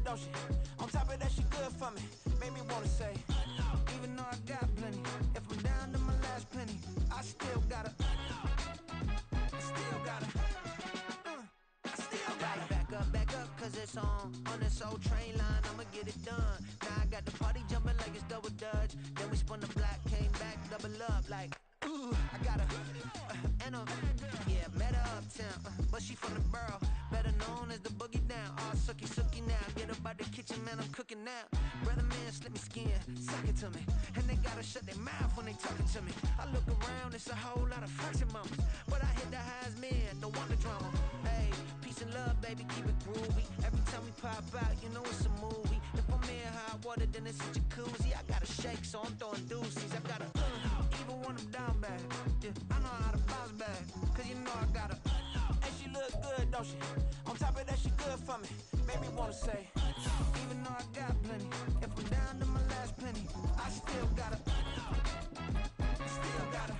don't she? On top of that, she good for me. Made me wanna say, even though I got plenty, if I'm down to my last penny, I still gotta, back up, cause it's on this old train line, I'ma get it done. Now I got the party jumping like it's double dutch. Then we spun the block, came back, double up like, ooh, I got her, and yeah, met her uptown, but she from the borough, better known as the boogie down. All sookie now, get up out the kitchen, man, I'm cooking now. Brother man, slip me skin, suck it to me, and they gotta shut their mouth when they talking to me. I look around, it's a whole lot of fraction mamas, but I hit the highs, man, don't want the drama. Hey, peace and love, baby, keep it groovy. Every time we pop out, you know it's a movie. If I'm in hot water, then it's a jacuzzi. I gotta shake, so I'm throwing deuces. I gotta, even when I'm down bad, yeah, I know how to bounce back, cause you know I gotta, and she look good, don't she? On top of that, she good for me. Made me wanna say, even though I got plenty, if I'm down to my last penny, I still gotta, I still gotta.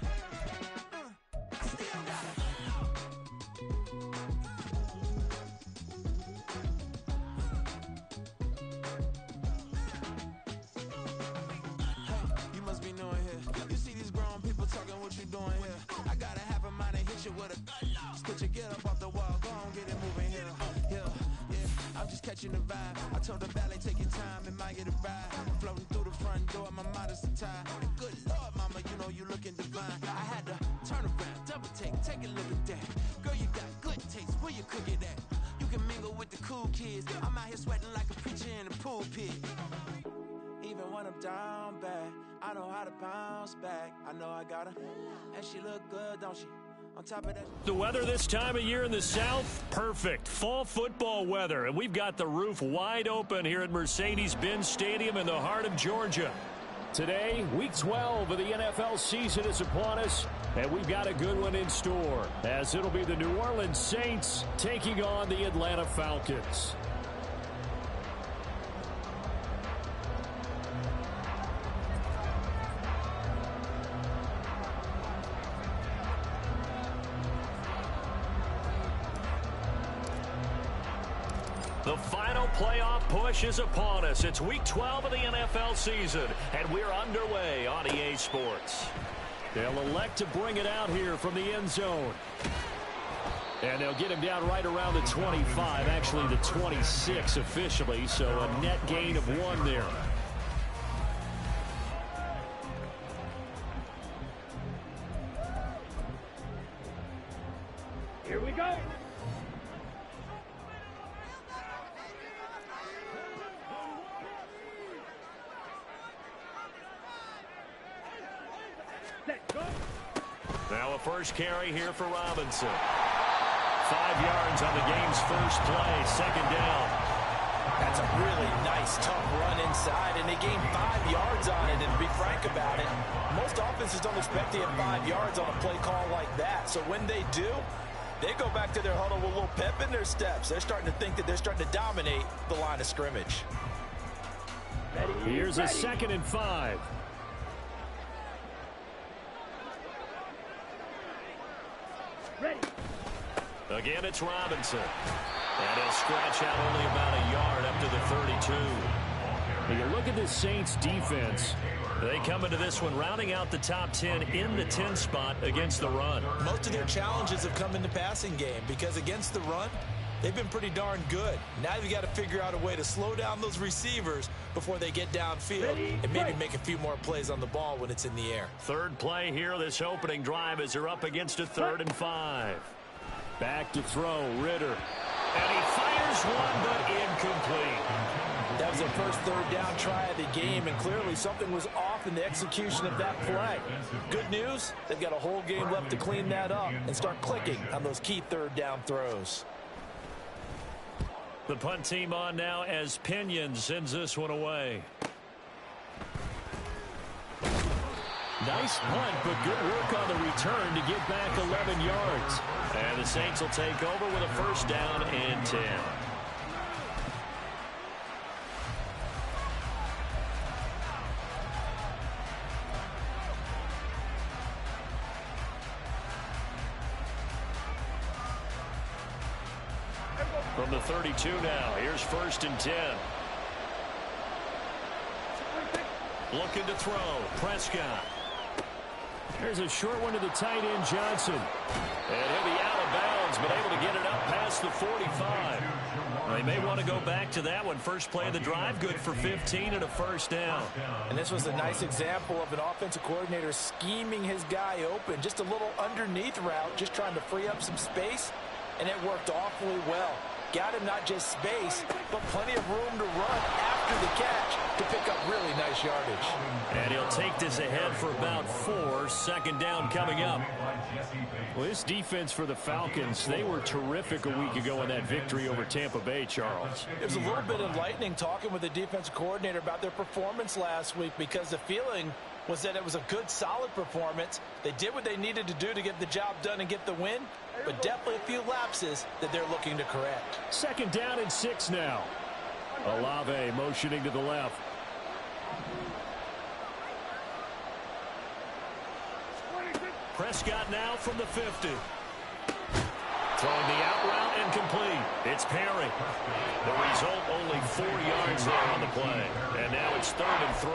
With a split your get up off the wall, go on, get it moving here. Yeah, I'm just catching the vibe. I told the ballet, take your time, it might get a ride. Floating through the front door, my modesty tie. And good Lord, mama, you know you looking divine. I had to turn around, double take a look at that. Girl, you got good taste, where you cook it at? You can mingle with the cool kids. I'm out here sweating like a preacher in a pulpit. Even when I'm down bad, I know how to bounce back. I know I got her, and she look good, don't she? On top of that. The weather this time of year in the South, perfect. Fall football weather, and we've got the roof wide open here at Mercedes-Benz Stadium in the heart of Georgia. Today, Week 12 of the NFL season is upon us, and we've got a good one in store, as it'll be the New Orleans Saints taking on the Atlanta Falcons. The final playoff push is upon us. It's Week 12 of the NFL season, and we're underway on EA Sports. They'll elect to bring it out here from the end zone. And they'll get him down right around the 25, actually the 26 officially, so a net gain of 1 there. Here we go. Now a first carry here for Robinson. 5 yards on the game's first play, second down. That's a really nice, tough run inside, and they gained 5 yards on it. And to be frank about it, most offenses don't expect to get 5 yards on a play call like that. So when they do, they go back to their huddle with a little pep in their steps. They're starting to think that they're starting to dominate the line of scrimmage. Here's a 2nd and 5. Ready. Again, it's Robinson. And he'll scratch out only about a yard up to the 32. When you look at the Saints defense, they come into this one rounding out the top 10 in the 10 spot against the run. Most of their challenges have come in the passing game because against the run, they've been pretty darn good. Now you've got to figure out a way to slow down those receivers before they get downfield and maybe make a few more plays on the ball when it's in the air. Third play here, this opening drive, as they're up against a 3rd and 5. Back to throw, Ritter. And he fires one, but incomplete. That was their first 3rd down try of the game, and clearly something was off in the execution of that play. Good news, they've got a whole game left to clean that up and start clicking on those key 3rd down throws. The punt team on now as Pinion sends this one away. Nice punt, but good work on the return to get back 11 yards. And the Saints will take over with a first down and 10. From the 32 now, here's 1st and 10. Looking to throw. Prescott. There's a short one to the tight end, Johnson. And he'll be out of bounds, but able to get it up past the 45. They may want to go back to that one. First play of the drive, good for 15 and a 1st down. And this was a nice example of an offensive coordinator scheming his guy open. Just a little underneath route, just trying to free up some space, and it worked awfully well. Got him not just space, but plenty of room to run after the catch to pick up really nice yardage. And he'll take this ahead for about 4. 2nd down coming up. Well, this defense for the Falcons, they were terrific a week ago in that victory over Tampa Bay, Charles. It was a little bit enlightening talking with the defensive coordinator about their performance last week, because the feeling was that it was a good, solid performance. They did what they needed to do to get the job done and get the win, but definitely a few lapses that they're looking to correct. 2nd down and 6 now. Olave motioning to the left. Prescott now from the 50. Throwing the out route and complete. It's Perry. The result, only 4 yards there on the play. And now it's 3rd and 3.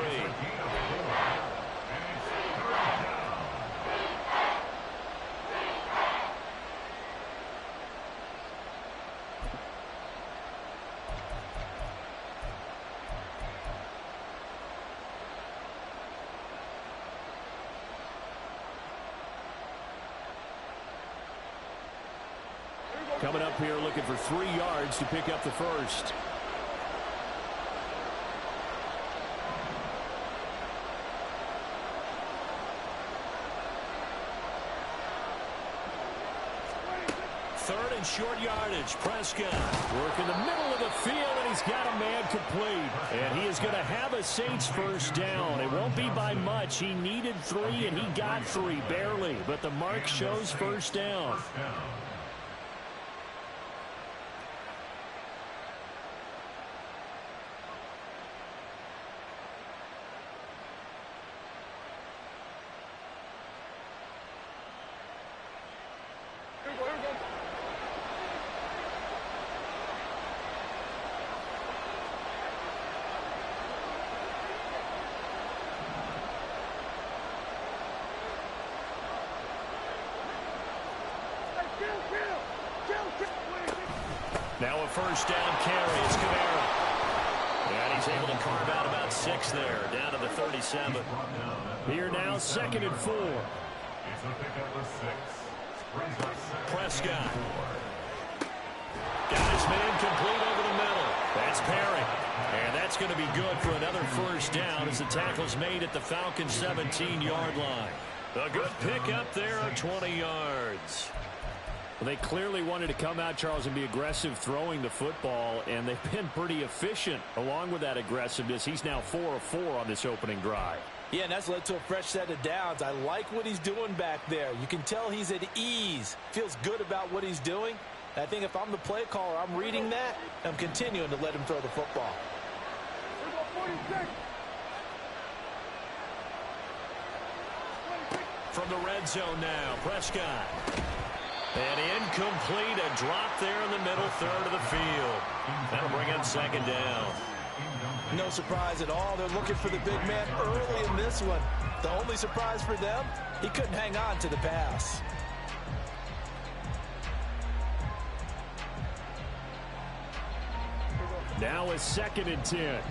Coming up here looking for 3 yards to pick up the 1st. Third and short yardage. Prescott working the middle of the field, and he's got a man complete. And he is going to have a Saints 1st down. It won't be by much. He needed 3, and he got 3, barely. But the mark shows 1st down. Now a 1st down carry. It's Kamara. And he's able to carve out about 6 there, down to the 37. Here now, 2nd and 4. Prescott. Got his man complete over the middle. That's Perry. And that's going to be good for another 1st down as the tackle's made at the Falcons' 17-yard line. A good pick up there of 20 yards. Well, they clearly wanted to come out, Charles, and be aggressive throwing the football, and they've been pretty efficient along with that aggressiveness. He's now 4 of 4 on this opening drive. Yeah, and that's led to a fresh set of downs. I like what he's doing back there. You can tell he's at ease, feels good about what he's doing. I think if I'm the play caller, I'm reading that, I'm continuing to let him throw the football. From the red zone now, Prescott. And incomplete, a drop there in the middle third of the field. That'll bring in 2nd down. No surprise at all. They're looking for the big man early in this one. The only surprise for them, he couldn't hang on to the pass. Now a 2nd and 10.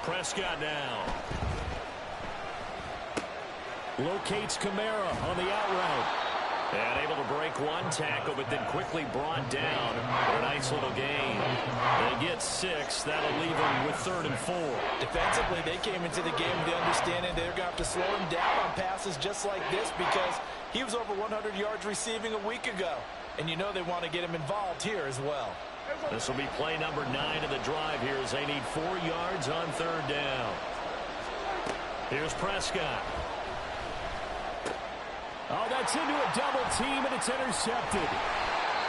Prescott now. Locates Kamara on the out route. And able to break one tackle, but then quickly brought down for a nice little gain. They get 6. That'll leave them with 3rd and 4. Defensively, they came into the game with the understanding they're going to have to slow him down on passes just like this because he was over 100 yards receiving a week ago. And you know they want to get him involved here as well. This will be play number 9 of the drive here as they need 4 yards on 3rd down. Here's Prescott. Oh, that's into a double team, and it's intercepted.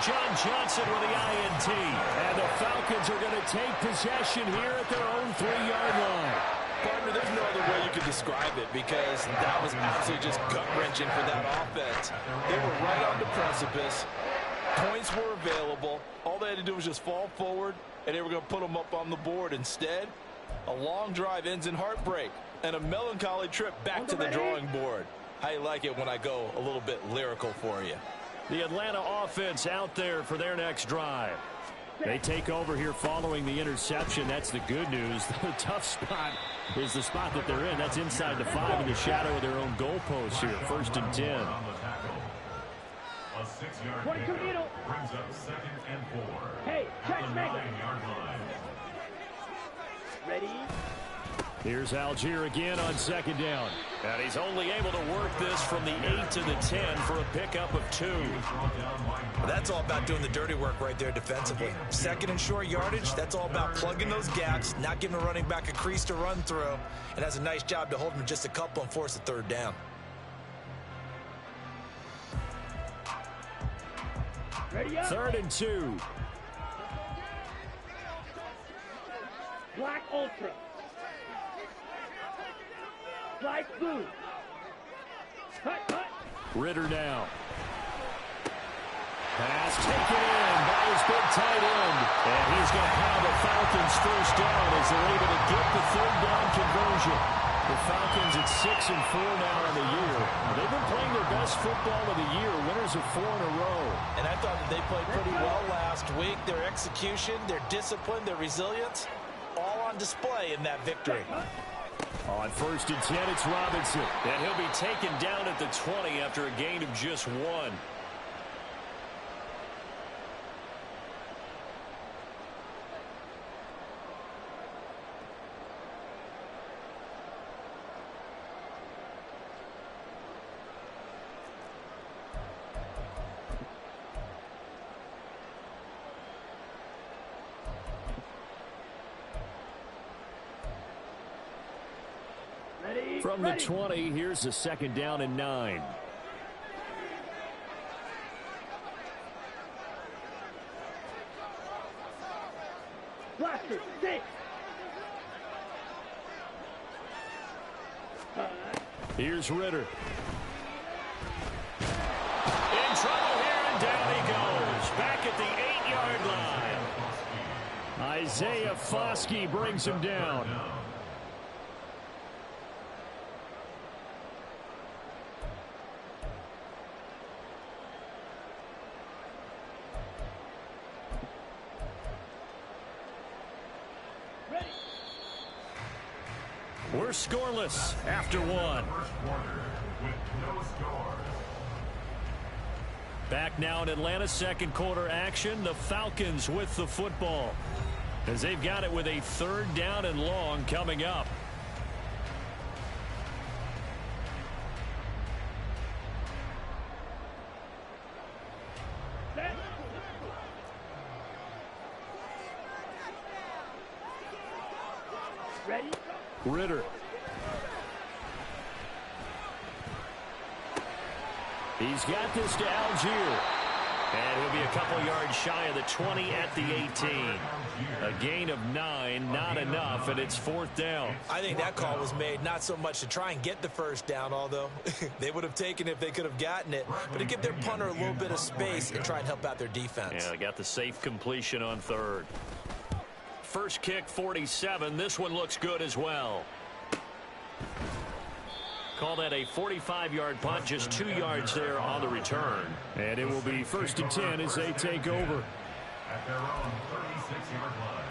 John Johnson with the INT. And the Falcons are going to take possession here at their own 3-yard line. Partner, there's no other way you could describe it because that was absolutely just gut-wrenching for that offense. They were right on the precipice. Points were available. All they had to do was just fall forward, and they were going to put them up on the board. Instead, a long drive ends in heartbreak and a melancholy trip back to the drawing board. I like it when I go a little bit lyrical for you. The Atlanta offense out there for their next drive. They take over here following the interception. That's the good news. The tough spot is the spot that they're in. That's inside the 5 in the shadow of their own goalpost here. 1st and 10. A 6-yard gain brings up 2nd and 4. Hey, check, at the make it. 9-yard line. Ready? Here's Algier again on 2nd down. And he's only able to work this from the 8 to the 10 for a pickup of 2. That's all about doing the dirty work right there defensively. 2nd and short yardage, that's all about plugging those gaps, not giving a running back a crease to run through, and has a nice job to hold him just a couple and force a 3rd down. Ready up. 3rd and 2. Black Ultra. Black Blue. Cut. Ritter now. Pass taken in by his big tight end. And he's going to have the Falcons 1st down as they're able to get the 3rd down conversion. The Falcons at 6 and 4 now in the year. They've been playing their best football of the year. Winners of 4 in a row. And I thought that they played pretty well last week. Their execution, their discipline, their resilience, all on display in that victory. On 1st and 10, it's Robinson. And he'll be taken down at the 20 after a gain of just 1. From the 20, here's a 2nd down and 9. Blaster, 6. Here's Ritter. In trouble here, and down he goes. Back at the 8-yard line. Isaiah Foskey brings him down. We're scoreless after 1. Back now in Atlanta, 2nd quarter action. The Falcons with the football as they've got it with a 3rd down and long coming up. Ready? Ritter. He's got this to Algier. And he'll be a couple yards shy of the 20 at the 18. A gain of 9, not enough, and it's 4th down. I think that call was made not so much to try and get the 1st down, although they would have taken it if they could have gotten it, but to give their punter a little bit of space and try and help out their defense. Yeah, they got the safe completion on 3rd. First kick, 47. This one looks good as well. Call that a 45-yard punt, just 2 yards there on the return. And it will be 1st and 10 as they take over. At their own 36-yard line.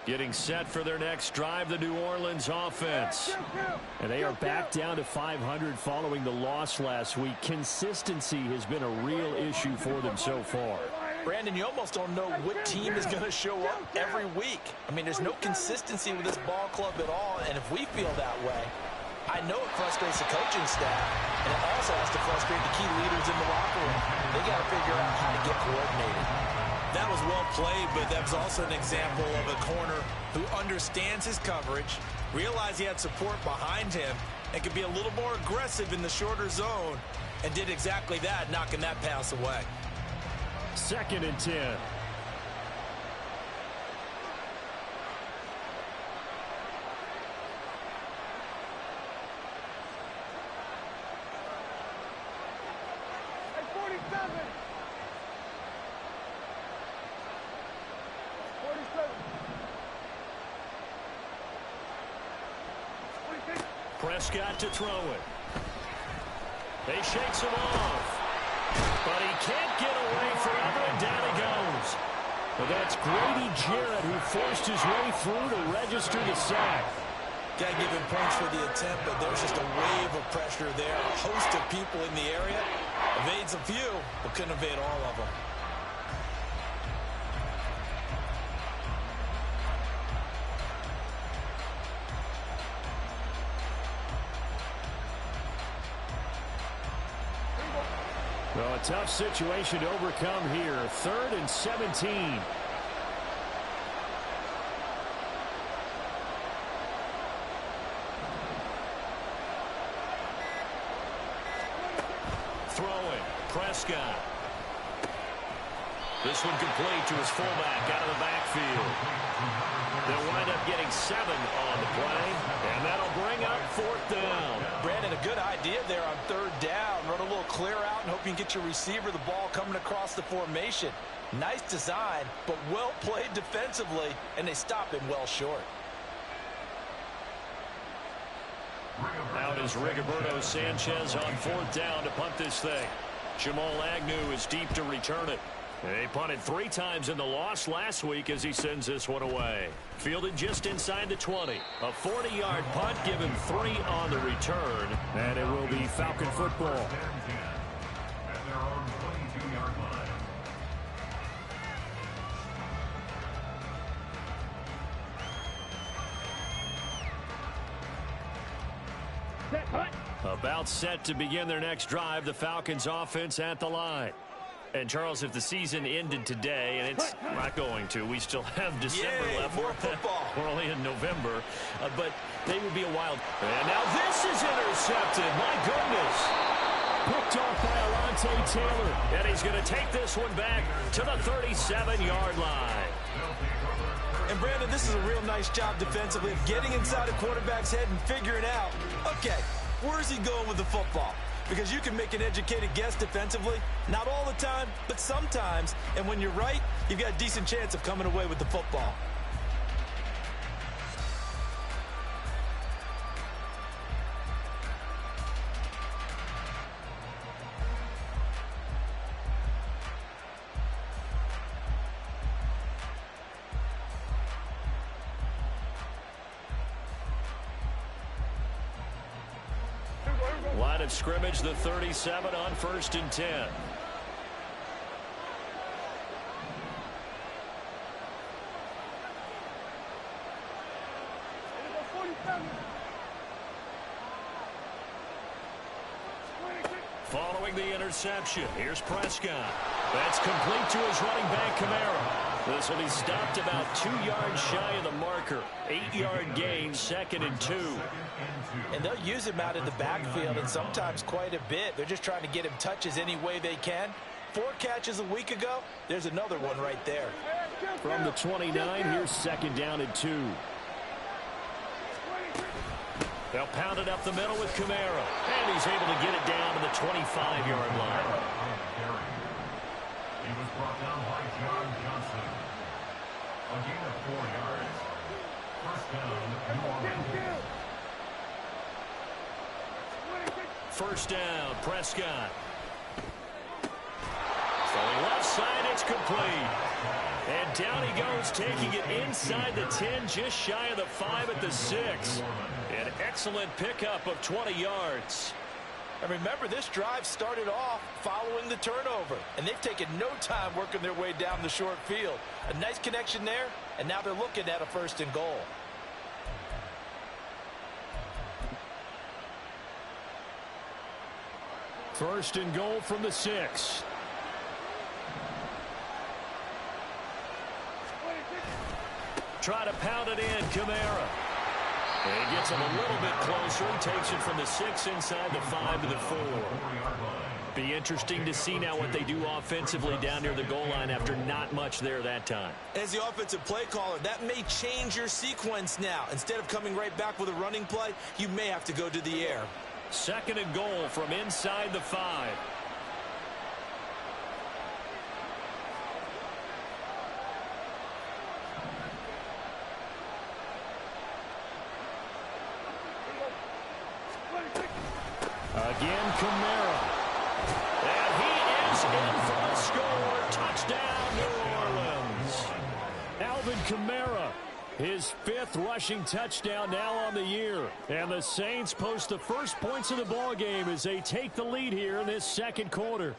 Getting set for their next drive, the New Orleans offense. And they are back down to 500 following the loss last week. Consistency has been a real issue for them so far. Brandon, you almost don't know what team is going to show up every week. I mean, there's no consistency with this ball club at all, and if we feel that way, I know it frustrates the coaching staff, and it also has to frustrate the key leaders in the locker room. They got to figure out how to get coordinated. that was well played, but that was also an example of a corner who understands his coverage, realized he had support behind him, and could be a little more aggressive in the shorter zone, and did exactly that, knocking that pass away. 2nd and 10. Prescott to throw it. They shakes him off. But he can't get away forever, and down he goes. But that's Grady Jarrett who forced his way through to register the sack. Got to give him points for the attempt, but there's just a wave of pressure there. A host of people in the area. Evades a few, but couldn't evade all of them. Well, a tough situation to overcome here. 3rd and 17. Throwing. Prescott. This one complete to his fullback out of the backfield. They'll wind up getting 7 on the play, and that'll bring up 4th down. Brandon, a good idea there on 3rd down. Run a little clear out and hope you can get your receiver the ball coming across the formation. Nice design, but well played defensively, and they stop him well short. Out is Rigoberto Sanchez on 4th down to punt this thing. Jamal Agnew is deep to return it. They punted 3 times in the loss last week as he sends this one away. Fielded just inside the 20. A 40-yard punt, give him 3 on the return. And it will be Falcon football. At their own 22-yard line. Set, hut. About set to begin their next drive, the Falcons offense at the line. And, Charles, if the season ended today, and it's not going to, we still have December left. More football. We're only in November, but they would be a wild. And now this is intercepted. My goodness. Picked off by Alontae Taylor. And he's going to take this one back to the 37-yard line. And, Brandon, this is a real nice job defensively of getting inside a quarterback's head and figuring out, okay, where's he going with the football? Because you can make an educated guess defensively. Not all the time, but sometimes. And when you're right, you've got a decent chance of coming away with the football. Line of scrimmage, the 37 on 1st and 10. Following the interception, here's Prescott. That's complete to his running back, Kamara. This will be stopped about 2 yards shy of the marker. 8-yard gain, 2nd and 2. And they'll use him out in the backfield, and sometimes quite a bit. They're just trying to get him touches any way they can. 4 catches a week ago. There's another one right there. From the 29, here's 2nd down and 2. They'll pound it up the middle with Kamara. And he's able to get it down to the 25-yard line. He was brought down by John Johnson. A gain of 4 yards. 1st down, New Orleans. 1st down, Prescott. Throwing left side, it's complete. And down he goes, taking it inside the 10, just shy of the 5 at the 6. An excellent pickup of 20 yards. And remember, this drive started off following the turnover, and they've taken no time working their way down the short field. A nice connection there, and now they're looking at a 1st and goal. First and goal from the 6. try to pound it in. Kamara. And he gets him a little bit closer. He takes it from the 6 inside the 5 to the 4. Be interesting to see now what they do offensively down near the goal line after not much there that time. As the offensive play caller, that may change your sequence now. Instead of coming right back with a running play, you may have to go to the air. 2nd and goal from inside the 5. Again, Kamara. And he is in for the score. Touchdown, New Orleans. Alvin Kamara, his 5th rushing touchdown now on the year. And the Saints post the first points of the ball game as they take the lead here in this 2nd quarter.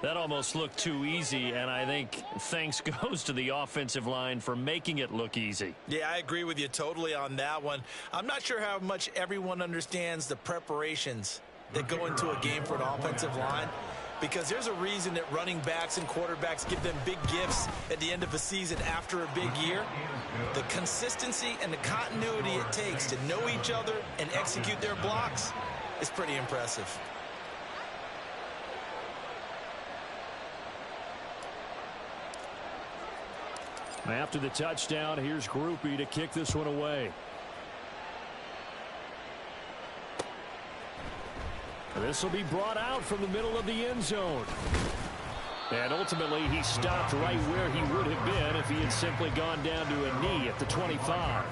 That almost looked too easy, and I think thanks goes to the offensive line for making it look easy. Yeah, I agree with you totally on that one. I'm not sure how much everyone understands the preparations that go into a game for an offensive line, because there's a reason that running backs and quarterbacks give them big gifts at the end of a season after a big year. The consistency and the continuity it takes to know each other and execute their blocks is pretty impressive. After the touchdown, here's Grupe to kick this one away. This will be brought out from the middle of the end zone. And ultimately, he stopped right where he would have been if he had simply gone down to a knee at the 25.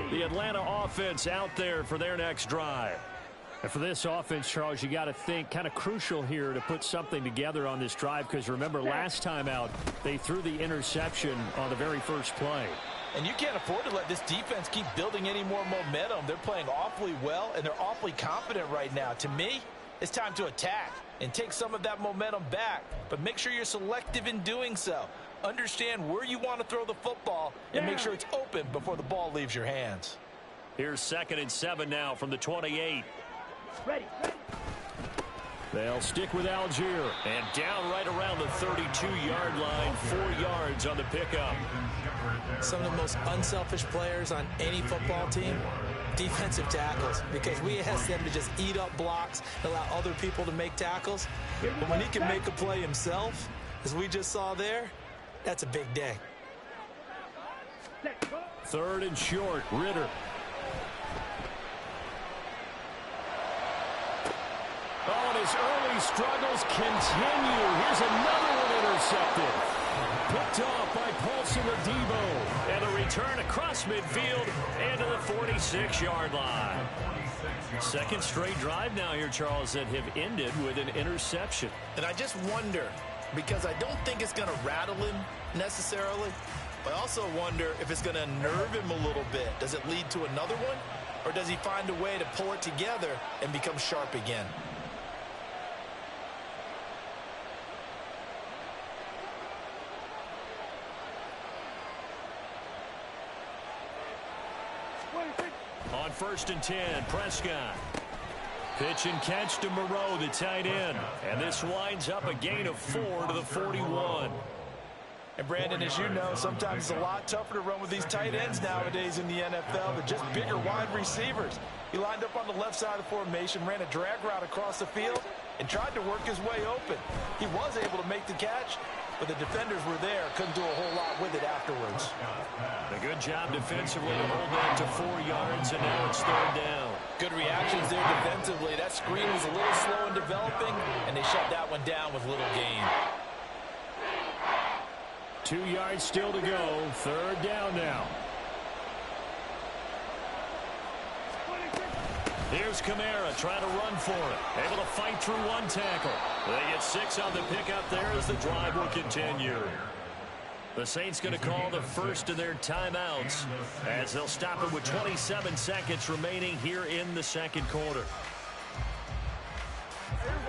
The Atlanta offense out there for their next drive. And for this offense, Charles, you got to think kind of crucial here to put something together on this drive, because remember last time out they threw the interception on the very first play. And you can't afford to let this defense keep building any more momentum. They're playing awfully well, and they're awfully confident right now. To me, it's time to attack and take some of that momentum back, but make sure you're selective in doing so. Understand where you want to throw the football and make sure it's open before the ball leaves your hands. Here's 2nd and 7 now from the 28. Ready. They'll stick with Algier. And down right around the 32-yard line, 4 yards on the pickup. Some of the most unselfish players on any football team, defensive tackles, because we ask them to just eat up blocks, allow other people to make tackles. But when he can make a play himself, as we just saw there, that's a big day. 3rd and short, Ritter. Oh, and his early struggles continue. Here's another one intercepted. Picked off by Paulson Adebo. And a return across midfield and to the 46-yard line. 2nd straight drive now here, Charles, that have ended with an interception. And I just wonder, because I don't think it's going to rattle him necessarily, but I also wonder if it's going to nerve him a little bit. Does it lead to another one? Or does he find a way to pull it together and become sharp again? On 1st and 10, Prescott. Pitch and catch to Moreau, the tight end. And this winds up a gain of 4 to the 41. And Brandon, as you know, sometimes it's a lot tougher to run with these tight ends nowadays in the NFL. They're just bigger wide receivers. He lined up on the left side of the formation, ran a drag route across the field, and tried to work his way open. He was able to make the catch, but the defenders were there, couldn't do a whole lot with it afterwards. A good job defensively to hold that to 4 yards, and now it's 3rd down. Good reactions there defensively. That screen was a little slow in developing, and they shut that one down with little gain. 2 yards still to go. 3rd down now. Here's Kamara trying to run for it. Able to fight through one tackle. They get 6 on the pickup there as the drive will continue. The Saints going to call the first of their timeouts as they'll stop it with 27 seconds remaining here in the 2nd quarter.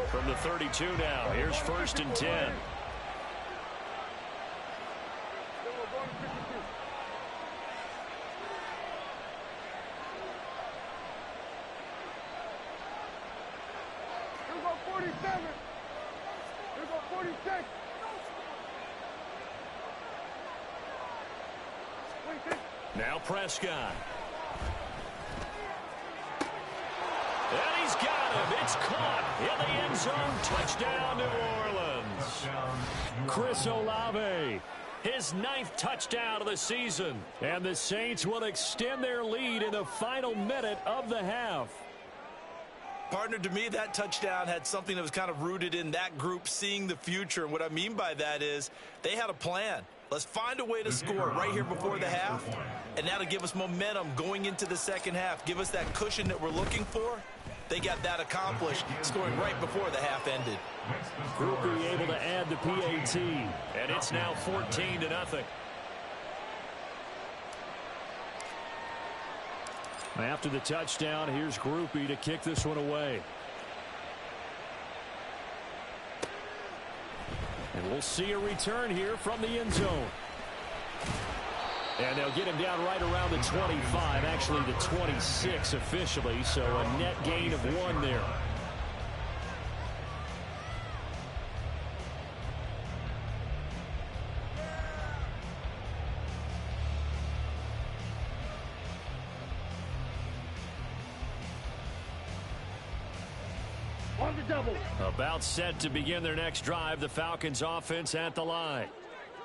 From the 32 now, here's 1st and 10. Now Prescott. And he's got him. It's caught in the end zone. Touchdown, New Orleans. Chris Olave, his 9th touchdown of the season. And the Saints will extend their lead in the final minute of the half. Partner, to me, that touchdown had something that was kind of rooted in that group seeing the future. And what I mean by that is they had a plan. Let's find a way to score right here before the half, and that'll give us momentum going into the second half, give us that cushion that we're looking for. They got that accomplished, scoring right before the half ended. Grupe able to add the PAT, and it's now 14-0. After the touchdown, here's Grupe to kick this one away. And we'll see a return here from the end zone. And they'll get him down right around the 25, actually the 26 officially, so a net gain of 1 there. On the double. About set to begin their next drive, the Falcons offense at the line.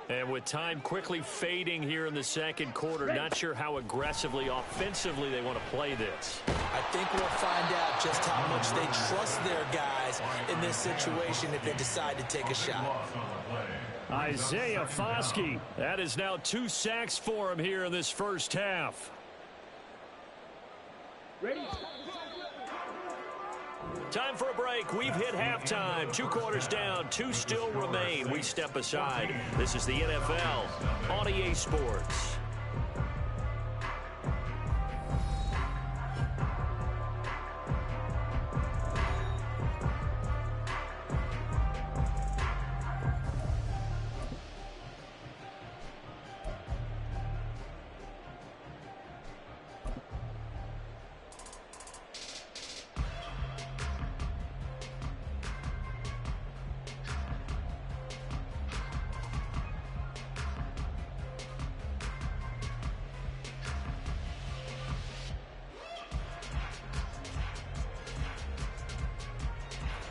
And with time quickly fading here in the second quarter, not sure how aggressively, offensively they want to play this. I think we'll find out just how much they trust their guys in this situation if they decide to take a shot. Isaiah Foskey, that is now 2 sacks for him here in this first half. Ready? Time for a break. We've hit halftime. 2 quarters down. 2 still remain. We step aside. This is the NFL on EA Sports.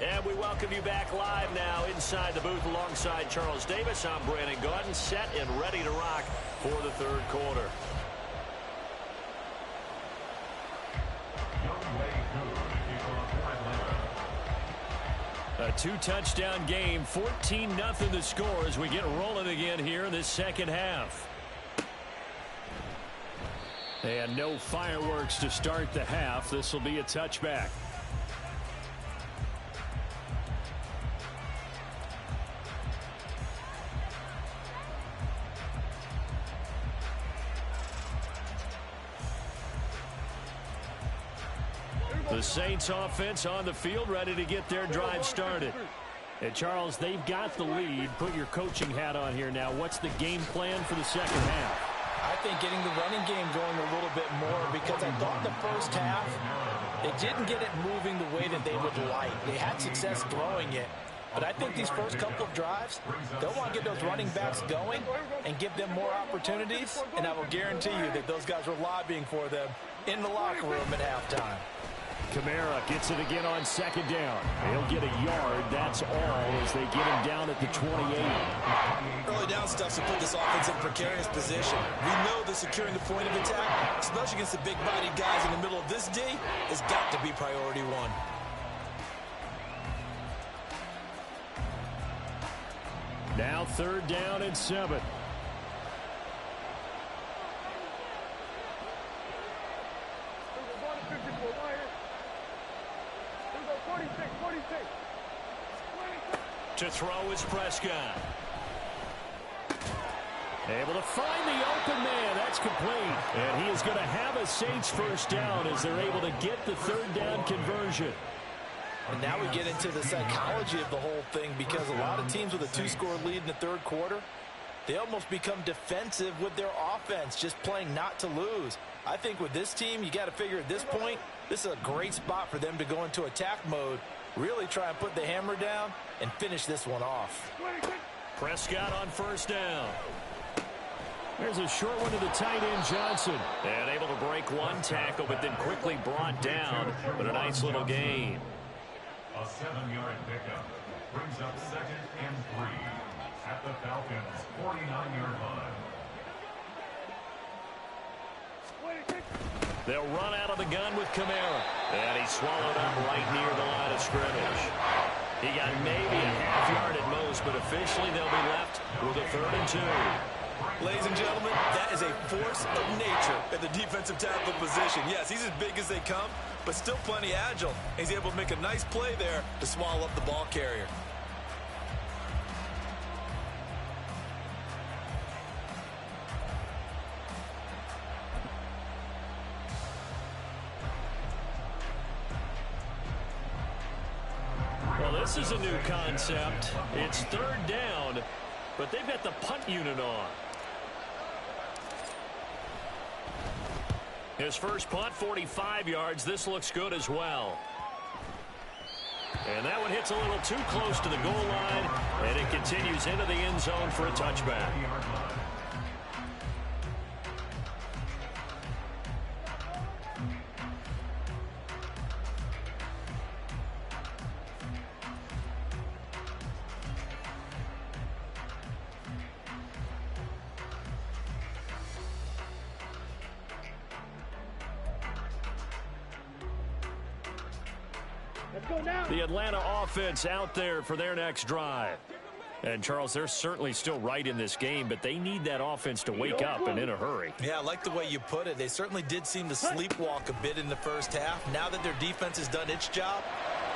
And we welcome you back live now inside the booth alongside Charles Davis. I'm Brandon Gaudin, set and ready to rock for the third quarter. A 2-touchdown game, 14-0 the score as we get rolling again here in this second half. And no fireworks to start the half. This will be a touchback. The Saints offense on the field ready to get their drive started. And Charles, they've got the lead. Put your coaching hat on here now. What's the game plan for the second half? I think getting the running game going a little bit more, because I thought the first half they didn't get it moving the way that they would like. They had success throwing it. But I think these first couple of drives, they'll want to get those running backs going and give them more opportunities. And I will guarantee you that those guys were lobbying for them in the locker room at halftime. Kamara gets it again on second down. He'll get a yard. That's all as they get him down at the 28. Early down stuff to put this offense in precarious position. We know that securing the point of attack, especially against the big-bodied guys in the middle of this D, has got to be priority 1. Now 3rd down and 7. To throw is Prescott. Able to find the open man. That's complete. And he is going to have a Saints first down as they're able to get the 3rd down conversion. And now we get into the psychology of the whole thing, because a lot of teams with a 2-score lead in the third quarter, they almost become defensive with their offense, just playing not to lose. I think with this team, you got to figure at this point, this is a great spot for them to go into attack mode Really try and put the hammer down and finish this one off. Prescott on first down. There's a short one to the tight end, Johnson. And able to break one tackle, but then quickly brought down. But a nice little gain. A 7-yard pickup brings up 2nd and 3 at the Falcons' 49-yard line. They'll run out of the gun with Kamara. And he swallowed up right near the line of scrimmage. He got maybe a half yard at most, but officially they'll be left with a 3rd and 2. Ladies and gentlemen, that is a force of nature at the defensive tackle position. Yes, he's as big as they come, but still plenty agile. He's able to make a nice play there to swallow up the ball carrier. Well, this is a new concept. It's 3rd down, but they've got the punt unit on. His first punt, 45 yards. This looks good as well. And that one hits a little too close to the goal line, and it continues into the end zone for a touchback. The Atlanta offense out there for their next drive. And, Charles, they're certainly still right in this game, but they need that offense to wake up and in a hurry. Yeah, I like the way you put it. They certainly did seem to sleepwalk a bit in the first half. Now that their defense has done its job,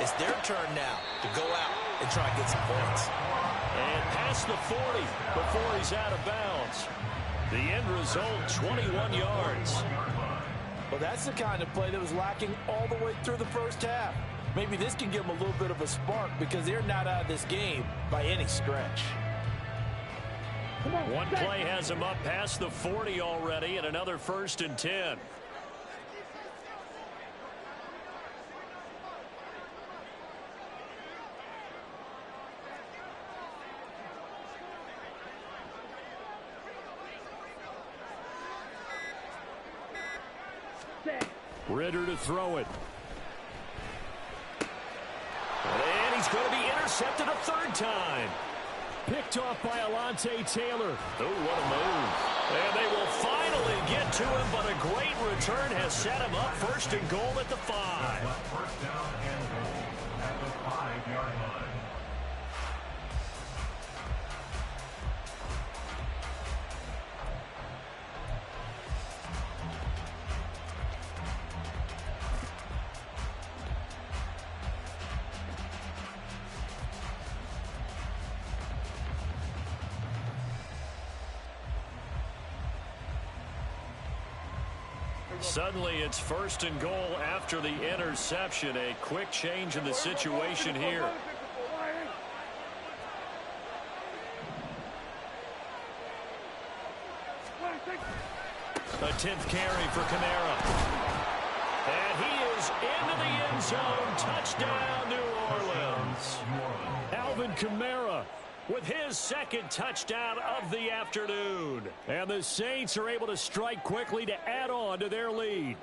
it's their turn now to go out and try and get some points. And past the 40 before he's out of bounds. The end result, 21 yards. Well, that's the kind of play that was lacking all the way through the first half. Maybe this can give them a little bit of a spark because they're not out of this game by any stretch. One play has them up past the 40 already, and another 1st and 10. Ritter to throw it. And he's going to be intercepted a 3rd time. Picked off by Alontae Taylor. Oh, what a move. And they will finally get to him, but a great return has set him up 1st and goal at the 5. First down and goal at the 5-yard line. Suddenly it's 1st and goal after the interception. A quick change in the situation here. A 10th carry for Kamara. And he is into the end zone. Touchdown, New Orleans. Alvin Kamara with his 2nd touchdown of the afternoon. And the Saints are able to strike quickly to add on to their lead.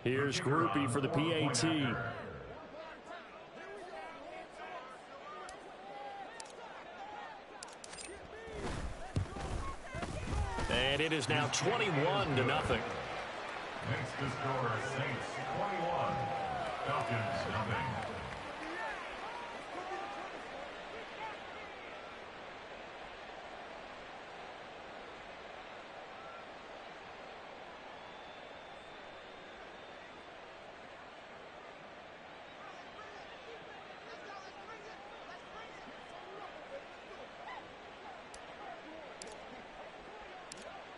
Here's Grupe for the PAT. And it is now 21-0. Makes the score Saints 21, Falcons nothing.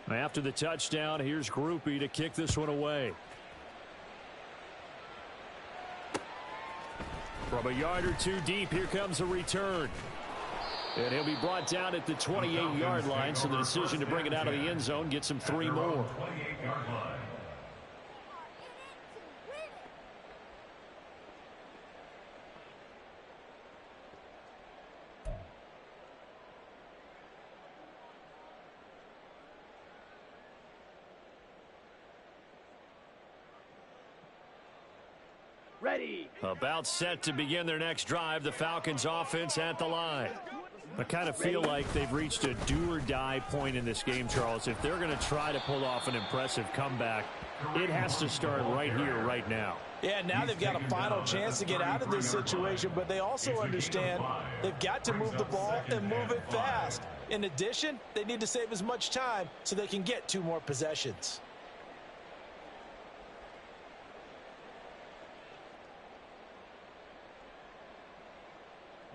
After the touchdown, here's Grupe to kick this one away. From a yard or two deep, here comes a return. And he'll be brought down at the 28-yard line, so the decision to bring it out of the end zone gets him 3 more. 28-yard line. Ready. About set to begin their next drive, the Falcons offense at the line. I kind of feel like they've reached a do-or-die point in this game, Charles. If they're going to try to pull off an impressive comeback, it has to start right here, right now. Yeah, now they've got a final chance to get out of this situation, but they also understand they've got to move the ball and move it fast. In addition, they need to save as much time so they can get 2 more possessions.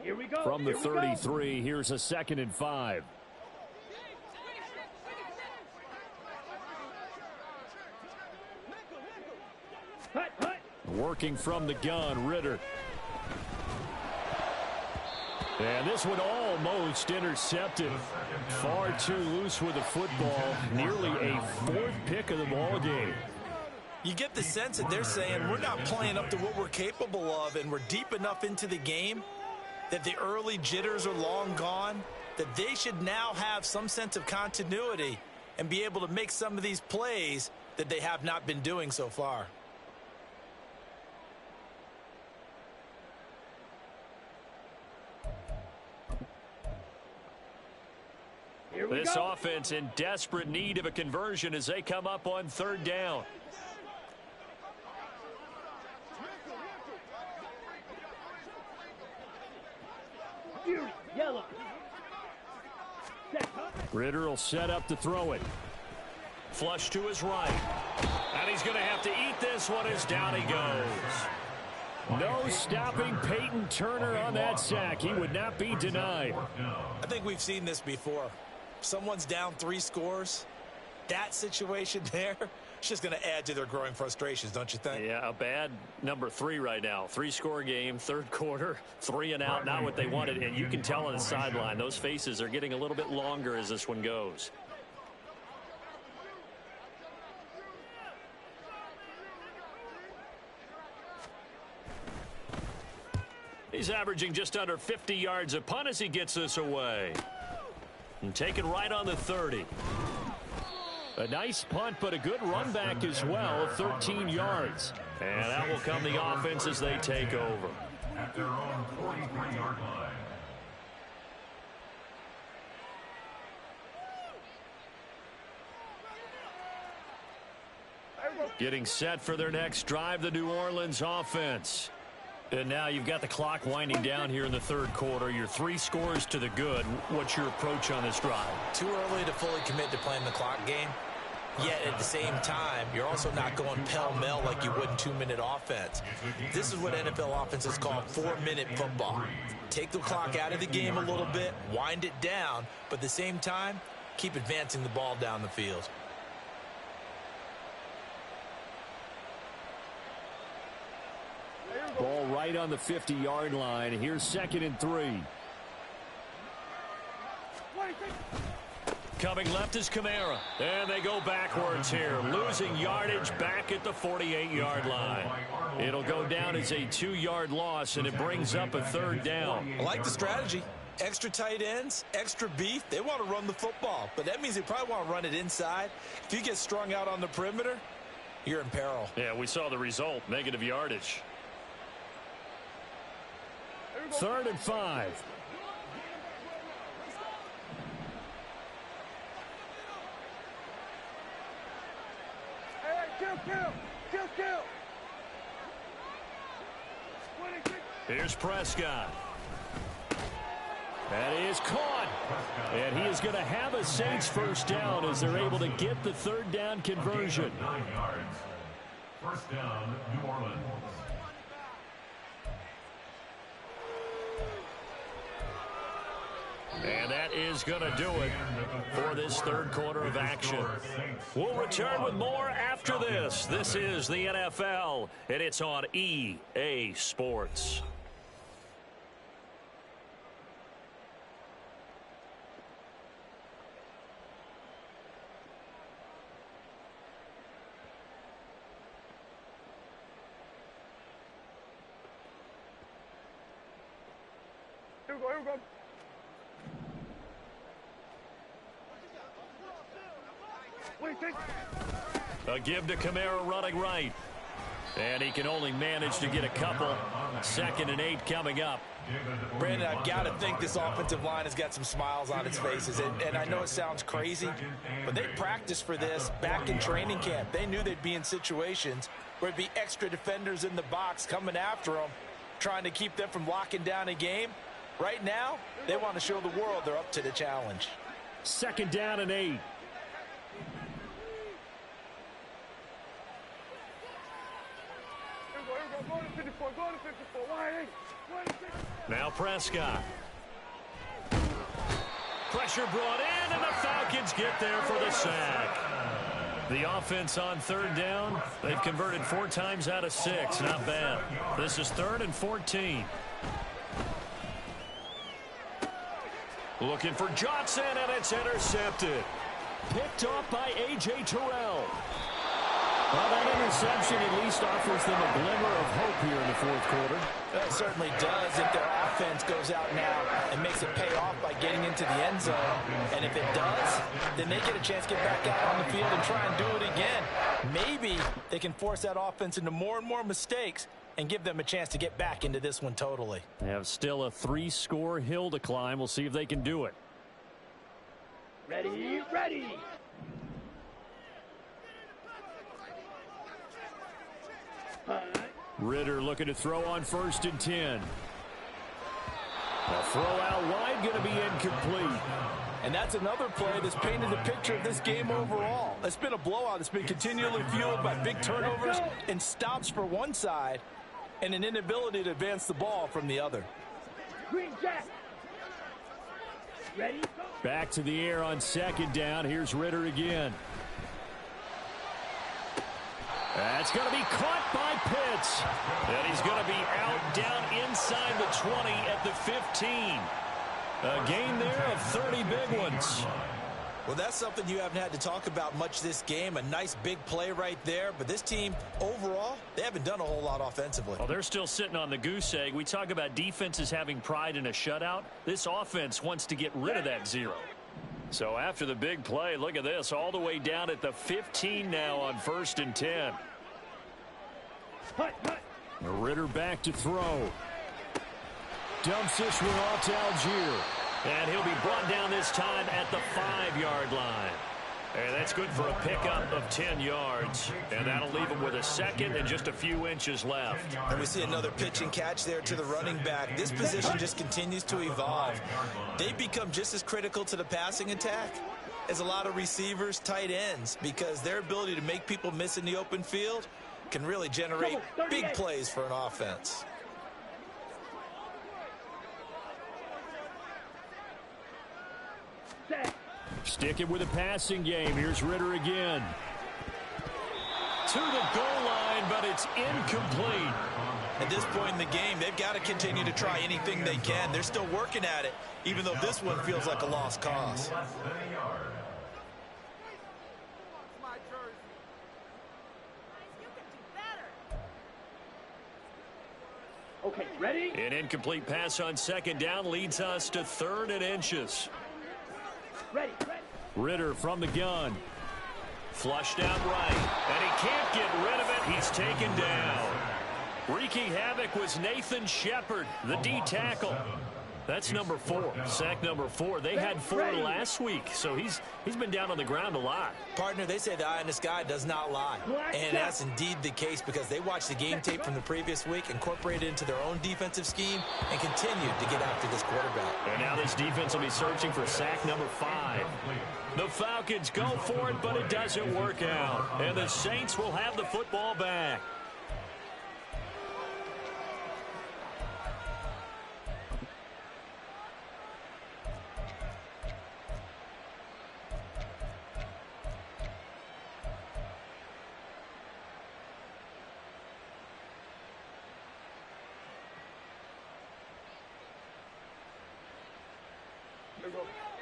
Here we go. From the 33, here's a 2nd and 5. Hut, hut. Working from the gun, Ritter. And this one almost intercepted. Far too loose with the football. Nearly a 4th pick of the ball game. You get the sense that they're saying we're not playing up to what we're capable of, and we're deep enough into the game that the early jitters are long gone, that they should now have some sense of continuity and be able to make some of these plays that they have not been doing so far. Here we This go. offense in desperate need of a conversion as they come up on 3rd down. Fury. Yellow. Set. Hut. Ritter will set up to throw it. Flush to his right. And he's going to have to eat this one as down he goes. No stopping Peyton Turner on that sack. He would not be denied. I think we've seen this before. Someone's down 3 scores. That situation there, it's just going to add to their growing frustrations, don't you think? Yeah, a bad number 3 right now. 3-score game, 3rd quarter, 3 and out, not what they wanted. And you can tell on the sideline, those faces are getting a little bit longer as this one goes. He's averaging just under 50 yards a punt as he gets this away. And taken right on the 30. A nice punt, but a good run back as well, 13 yards. And that will come the offense as they take over. At their own 43-yard line. Getting set for their next drive, the New Orleans offense. And now you've got the clock winding down here in the 3rd quarter. You're 3 scores to the good. What's your approach on this drive? Too early to fully commit to playing the clock game. Yet at the same time, you're also not going pell-mell like you would in 2-minute offense. This is what NFL offenses call 4-minute football. Take the clock out of the game a little bit, wind it down, but at the same time, keep advancing the ball down the field. Ball right on the 50-yard line. Here's 2nd and 3. Coming left is Kamara. And they go backwards here. Losing yardage back at the 48-yard line. It'll go down as a 2-yard loss, and it brings up a 3rd down. I like the strategy. Extra tight ends, extra beef. They want to run the football, but that means they probably want to run it inside. If you get strung out on the perimeter, you're in peril. Yeah, we saw the result. Negative yardage. 3rd and 5. Kill. Here's Prescott. That is caught. And he is going to have a Saints 1st down as they're able to get the 3rd down conversion. 9 yards. 1st down, New Orleans. And that is going to do it for this 3rd quarter of action. We'll return with more after this. This is the NFL, and it's on EA Sports. Here we go, here we go. Wait, take. A give to Kamara running right. And he can only manage to get a couple. 2nd and 8 coming up. Brandon, I've got to think this offensive line has got some smiles on its faces. And I know it sounds crazy, but they practiced for this back in training camp. They knew they'd be in situations where there'd be extra defenders in the box coming after them, trying to keep them from locking down a game. Right now, they want to show the world they're up to the challenge. 2nd down and 8. Go to 54, go to 54. Why ain't? Now Prescott. Pressure brought in, and the Falcons get there for the sack. The offense on 3rd down, they've converted 4 times out of 6. Not bad. This is 3rd and 14. Looking for Johnson, and it's intercepted. Picked off by A.J. Terrell. Well, that interception at least offers them a glimmer of hope here in the 4th quarter. It certainly does if their offense goes out now and makes it pay off by getting into the end zone. And if it does, then they get a chance to get back out on the field and try and do it again. Maybe they can force that offense into more and more mistakes and give them a chance to get back into this one totally. They have still a 3-score hill to climb. We'll see if they can do it. Ready, ready. Ritter looking to throw on 1st and 10. A throw out wide, going to be incomplete. And that's another play that's painted the picture of this game overall. It's been a blowout. It's been continually fueled by big turnovers and stops for one side and an inability to advance the ball from the other. Green Jack. Ready, go. Back to the air on 2nd down. Here's Ritter again. That's going to be caught by Pitts. And he's going to be out down inside the 20 at the 15. A gain there of 30 big ones. Well, that's something you haven't had to talk about much this game. A nice big play right there. But this team, overall, they haven't done a whole lot offensively. Well, they're still sitting on the goose egg. We talk about defenses having pride in a shutout. This offense wants to get rid of that 0. So after the big play, look at this. All the way down at the 15 now on 1st and 10. Ritter back to throw. Dumps this one off to Algier. And he'll be brought down this time at the 5-yard line. And that's good for a pickup of 10 yards. And that'll leave him with a 2nd and just a few inches left. And we see another pitch and catch there to the running back. This position just continues to evolve. They become just as critical to the passing attack as a lot of receivers, tight ends, because their ability to make people miss in the open field can really generate big plays for an offense. Sticking with a passing game. Here's Ritter again. To the goal line, but it's incomplete. At this point in the game, they've got to continue to try anything they can. They're still working at it, even though this one feels like a lost cause. Okay, ready? An incomplete pass on 2nd down leads us to 3rd and inches. Ready, ready. Ritter from the gun. Flushed out right. And he can't get rid of it. He's taken down. Wreaking havoc was Nathan Shepard, the D tackle. That's number 4. Sack number 4. They had 4 last week, so he's been down on the ground a lot. Partner, they say the eye in the sky does not lie. And that's indeed the case because they watched the game tape from the previous week, incorporated it into their own defensive scheme, and continued to get after this quarterback. And now this defense will be searching for sack number 5. The Falcons go for it, but it doesn't work out. And the Saints will have the football back.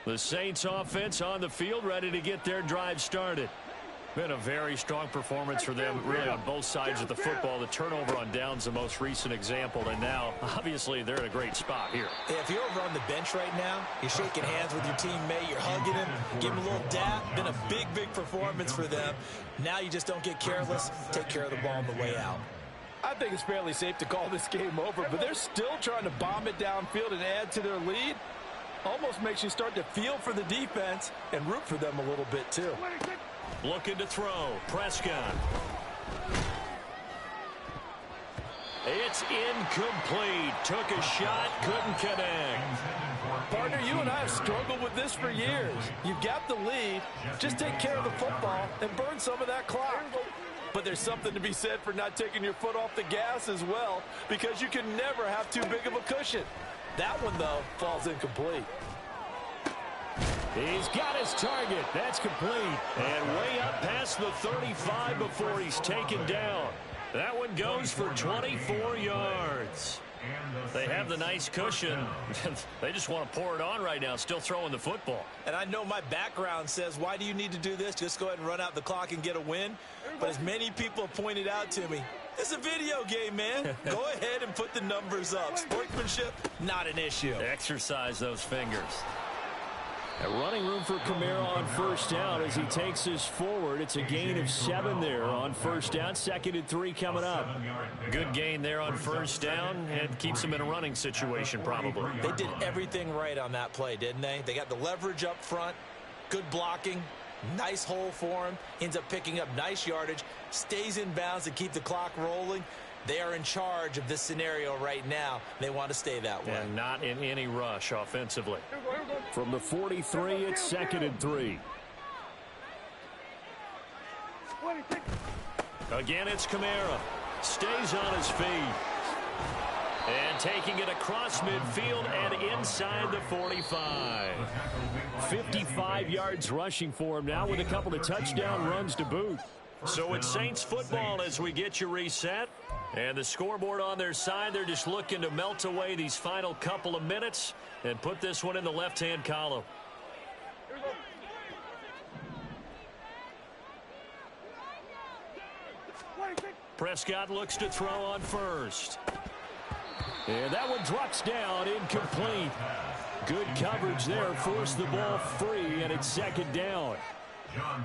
The Saints offense on the field, ready to get their drive started. Been a very strong performance for them, really, on both sides of the football. The turnover on downs, the most recent example, and now, obviously, they're in a great spot here. Yeah, if you're over on the bench right now, you're shaking hands with your teammate, you're hugging him, give him a little dap. Been a big, big performance for them. Now you just don't get careless. Take care of the ball on the way out. I think it's fairly safe to call this game over, but they're still trying to bomb it downfield and add to their lead. Almost makes you start to feel for the defense and root for them a little bit, too. Looking to throw. Prescott. It's incomplete. Took a shot, couldn't connect. Partner, you and I have struggled with this for years. You've got the lead. Just take care of the football and burn some of that clock. But there's something to be said for not taking your foot off the gas as well, because you can never have too big of a cushion. That one, though, falls incomplete. He's got his target. That's complete. And way up past the 35 before he's taken down. That one goes for 24 yards. They have the nice cushion. They just want to pour it on right now, still throwing the football. And I know my background says, why do you need to do this? Just go ahead and run out the clock and get a win. But as many people have pointed out to me, it's a video game, man. Go ahead and put the numbers up. Sportsmanship, not an issue. Exercise those fingers. A running room for Kamara on first down as he takes this forward. It's a gain of 7 there on first down. 2nd and 3 coming up. Good gain there on first down and keeps him in a running situation probably. They did everything right on that play, didn't they? They got the leverage up front, good blocking, nice hole for him, ends up picking up nice yardage, stays in bounds to keep the clock rolling. They are in charge of this scenario right now. They want to stay that way. And not in any rush offensively. From the 43, it's 2nd and 3. Again, it's Kamara. Stays on his feet. And taking it across midfield and inside the 45. 55 yards rushing for him now with a couple of touchdown runs to boot. So it's Saints football as we get you reset. And the scoreboard on their side, they're just looking to melt away these final couple of minutes and put this one in the left-hand column. Prescott looks to throw on first. And that one drops down, incomplete. Good coverage there, forced the ball free, and it's 2nd down.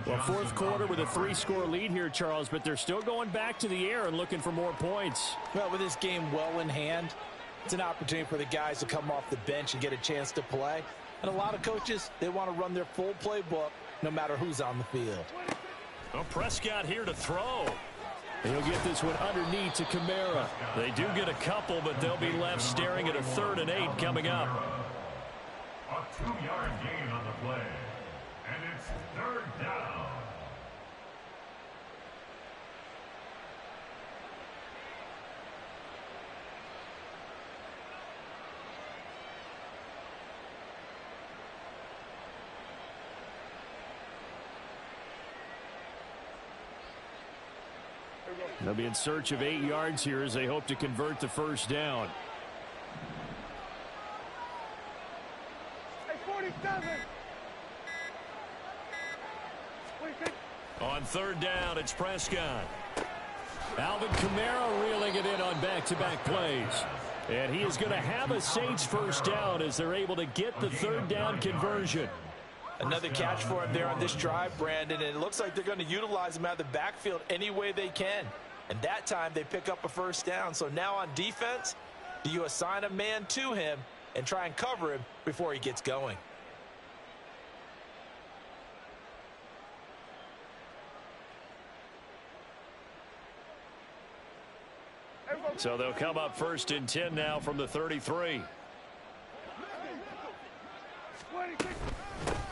Well, 4th quarter with a 3-score lead here, Charles, but they're still going back to the air and looking for more points. Well, with this game well in hand, it's an opportunity for the guys to come off the bench and get a chance to play. And a lot of coaches, they want to run their full playbook no matter who's on the field. Well, Prescott here to throw. He'll get this one underneath to Kamara. They do get a couple, but they'll be left staring at a 3rd and 8 coming up. A 2-yard gain on the play. And it's 3rd down. They'll be in search of 8 yards here as they hope to convert the first down. Hey, 47. On 3rd down, it's Prescott. Alvin Kamara reeling it in on back-to-back plays. And he is going to have a Saints first down as they're able to get the 3rd down conversion. Another catch for him there on this drive, Brandon, and it looks like they're going to utilize him out of the backfield any way they can. And that time they pick up a first down. So now on defense, do you assign a man to him and try and cover him before he gets going? So they'll come up 1st and 10 now from the 33.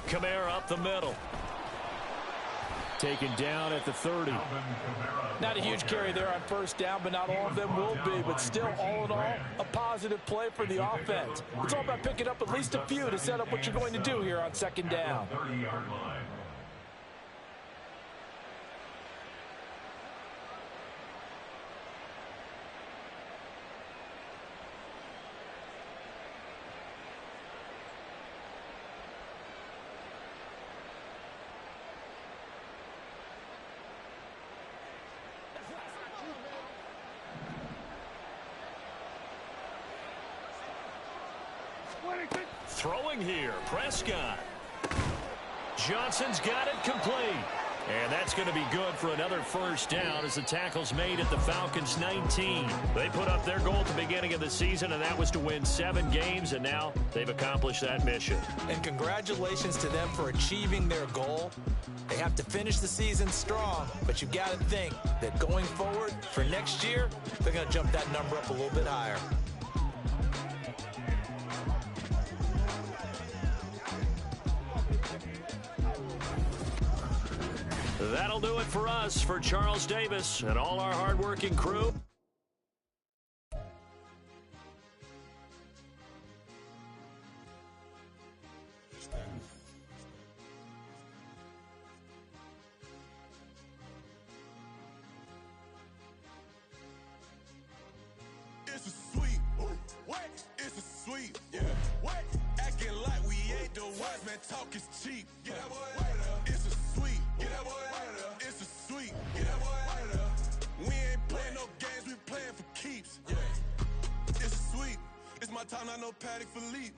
Kamara up the middle. Taken down at the 30. Not a huge carry there on first down, but not all of them will be. But still, all in all, a positive play for the offense. It's all about picking up at least a few to set up what you're going to do here on 2nd down. 30-yard line. Throwing here, Prescott. Johnson's got it complete. And that's going to be good for another first down as the tackle's made at the Falcons' 19. They put up their goal at the beginning of the season, and that was to win 7 games, and now they've accomplished that mission. And congratulations to them for achieving their goal. They have to finish the season strong, but you've got to think that going forward for next year, they're going to jump that number up a little bit higher. That'll do it for us, for Charles Davis and all our hardworking crew. It's a sweet. What? It's a sweet. Yeah. What? Acting like we ain't the ones, man. Talk is cheap. Get that boy out of there. It's a sweet. Get that boy out of there. It's a sweet. Get that boy out of there. We ain't playing no games. We playing for keeps. Yeah. It's sweet. It's my time. Not no Patty Philippe.